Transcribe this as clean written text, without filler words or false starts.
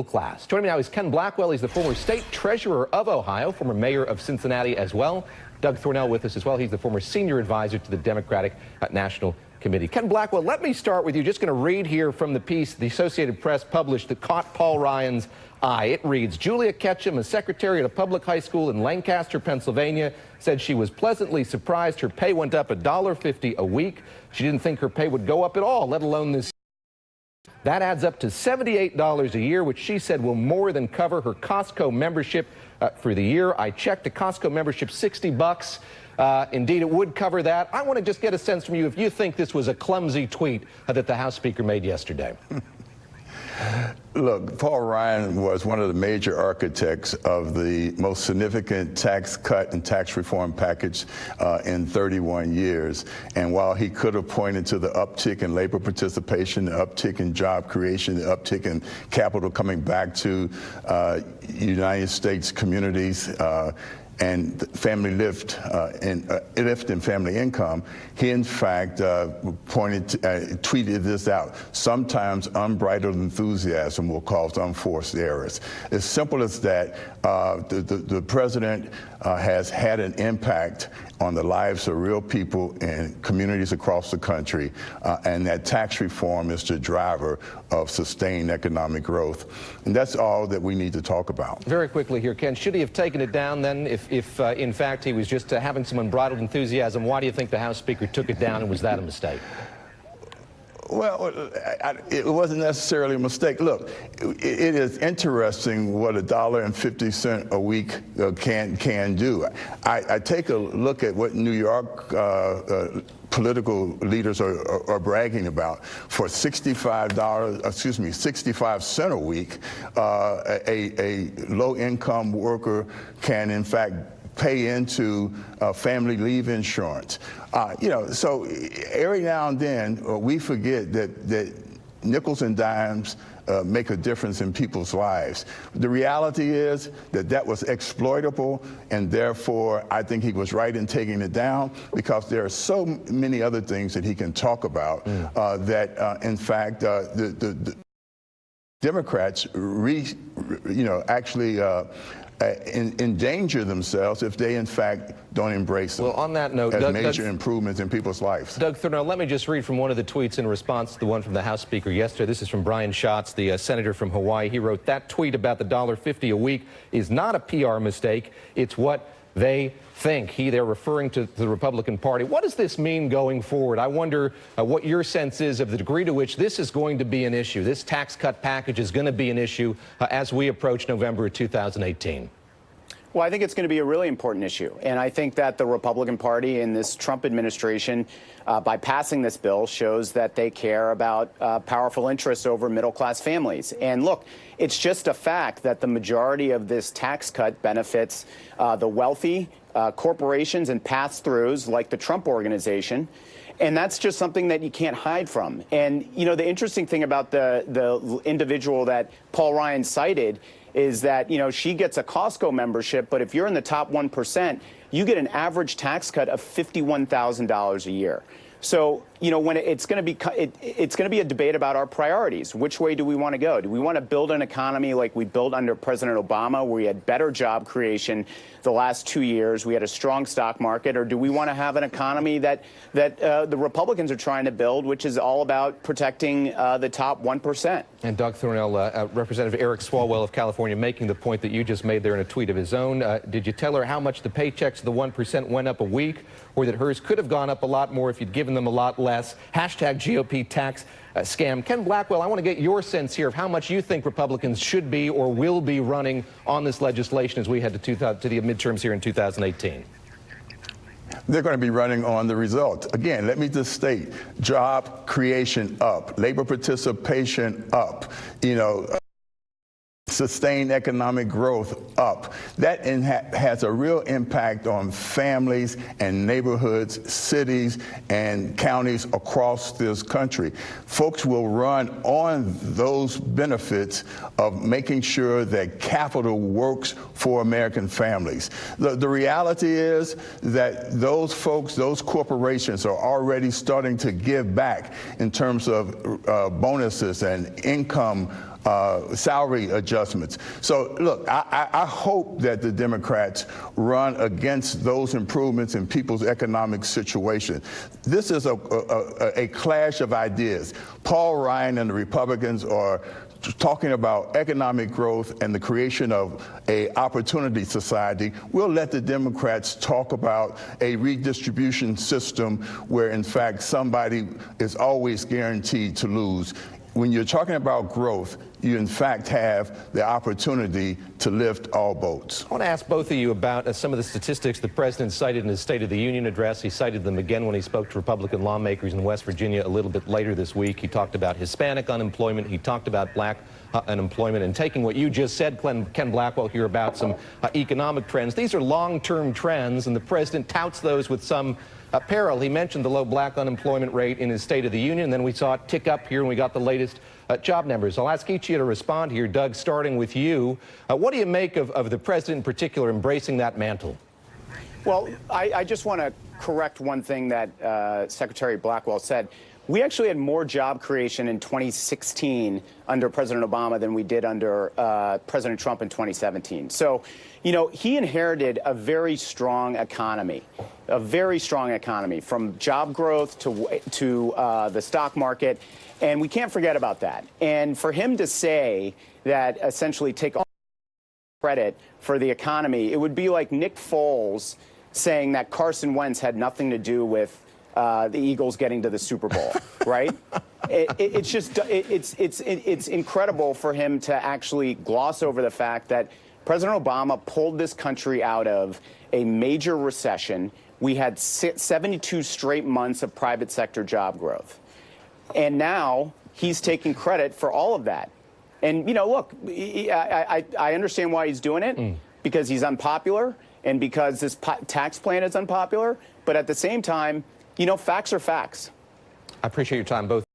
Class. Joining me now is Ken Blackwell. He's the former state treasurer of Ohio, former mayor of Cincinnati as well. Doug Thornell with us as well. He's the former senior advisor to the Democratic National Committee. Ken Blackwell, let me start with you. Just going to read here from the piece the Associated Press published that caught Paul Ryan's eye. It reads, Julia Ketchum, a secretary at a public high school in Lancaster, Pennsylvania, said she was pleasantly surprised her pay went up $1.50 a week. She didn't think her pay would go up at all, let alone this. That adds up to $78 a year, which she said will more than cover her Costco membership for the year. I checked a Costco membership, $60. Indeed, it would cover that. I want to just get a sense from you if you think this was a clumsy tweet that the House Speaker made yesterday. Look, Paul Ryan was one of the major architects of the most significant tax cut and tax reform package in 31 years. And while he could have pointed to the uptick in labor participation, the uptick in job creation, the uptick in capital coming back to United States communities, and family lift in family income, he in fact tweeted this out. Sometimes unbridled enthusiasm will cause unforced errors. As simple as that, the president has had an impact on the lives of real people in communities across the country, and that tax reform is the driver of sustained economic growth. And that's all that we need to talk about. Very quickly here, Ken, should he have taken it down then if in fact he was just having some unbridled enthusiasm? Why do you think the House Speaker took it down, and was that a mistake? Well, it wasn't necessarily a mistake. Look, it is interesting what $1.50 a week can do. I take a look at what New York political leaders are bragging about. For $65 cents a week, a low-income worker can in fact pay into family leave insurance. So every now and then we forget that nickels and dimes make a difference in people's lives. The reality is that was exploitable, and therefore I think he was right in taking it down, because there are so many other things that he can talk about that in fact the Democrats actually endanger themselves if they in fact don't embrace them. Well, on that note, as major improvements in people's lives. Doug Thornell, let me just read from one of the tweets in response to the one from the House Speaker yesterday. This is from Brian Schatz, the senator from Hawaii. He wrote, that tweet about the $1.50 a week is not a PR mistake. It's what they think. They're referring to the Republican Party. What does this mean going forward? I wonder what your sense is of the degree to which this is going to be an issue. This tax cut package is going to be an issue as we approach November of 2018. Well, I think it's going to be a really important issue. And I think that the Republican Party in this Trump administration, by passing this bill, shows that they care about powerful interests over middle-class families. And look, it's just a fact that the majority of this tax cut benefits the wealthy, corporations and pass-throughs like the Trump Organization. And that's just something that you can't hide from. And, you know, the interesting thing about the individual that Paul Ryan cited is that, you know, she gets a Costco membership, but if you're in the top 1%, you get an average tax cut of $51,000 a year. So, you know, when it's going to be a debate about our priorities. Which way do we want to go? Do we want to build an economy like we built under President Obama, where we had better job creation the last 2 years, we had a strong stock market, or do we want to have an economy that the Republicans are trying to build, which is all about protecting the top 1%? And Doug Thornell, Representative Eric Swalwell of California, making the point that you just made there in a tweet of his own. Did you tell her how much the paychecks of the 1% went up a week, or that hers could have gone up a lot more if you'd given them a lot less? Hashtag GOP tax scam. Ken Blackwell, I want to get your sense here of how much you think Republicans should be or will be running on this legislation as we head to the midterms here in 2018. They're going to be running on the result. Again, let me just state, job creation up, labor participation up, sustained economic growth up. That has a real impact on families and neighborhoods, cities, and counties across this country. Folks will run on those benefits of making sure that capital works for American families. The reality is that those folks, those corporations are already starting to give back in terms of bonuses and income salary adjustments. So, look, I hope that the Democrats run against those improvements in people's economic situation. This is a clash of ideas. Paul Ryan and the Republicans are talking about economic growth and the creation of a opportunity society. We'll let the Democrats talk about a redistribution system where, in fact, somebody is always guaranteed to lose. When you're talking about growth, you in fact have the opportunity to lift all boats. I want to ask both of you about some of the statistics the president cited in his State of the Union address. He cited them again when he spoke to Republican lawmakers in West Virginia a little bit later this week. He talked about Hispanic unemployment. He talked about black unemployment. And taking what you just said, Ken Blackwell, here about some economic trends. These are long-term trends, and the president touts those with some peril. He mentioned the low black unemployment rate in his State of the Union, and then we saw it tick up here, and we got the latest job numbers. I'll ask each of you to respond here. Doug, starting with you. What do you make of the president in particular embracing that mantle? Well, I just want to correct one thing that Secretary Blackwell said. We actually had more job creation in 2016 under President Obama than we did under President Trump in 2017. So, you know, he inherited a very strong economy, from job growth to the stock market. And we can't forget about that. And for him to say that, essentially take all credit for the economy, it would be like Nick Foles saying that Carson Wentz had nothing to do with the Eagles getting to the Super Bowl, right? It's incredible for him to actually gloss over the fact that President Obama pulled this country out of a major recession. We had 72 straight months of private sector job growth. And now he's taking credit for all of that. And, you know, look, I understand why he's doing it, because he's unpopular and because this tax plan is unpopular. But at the same time, you know, facts are facts. I appreciate your time, both.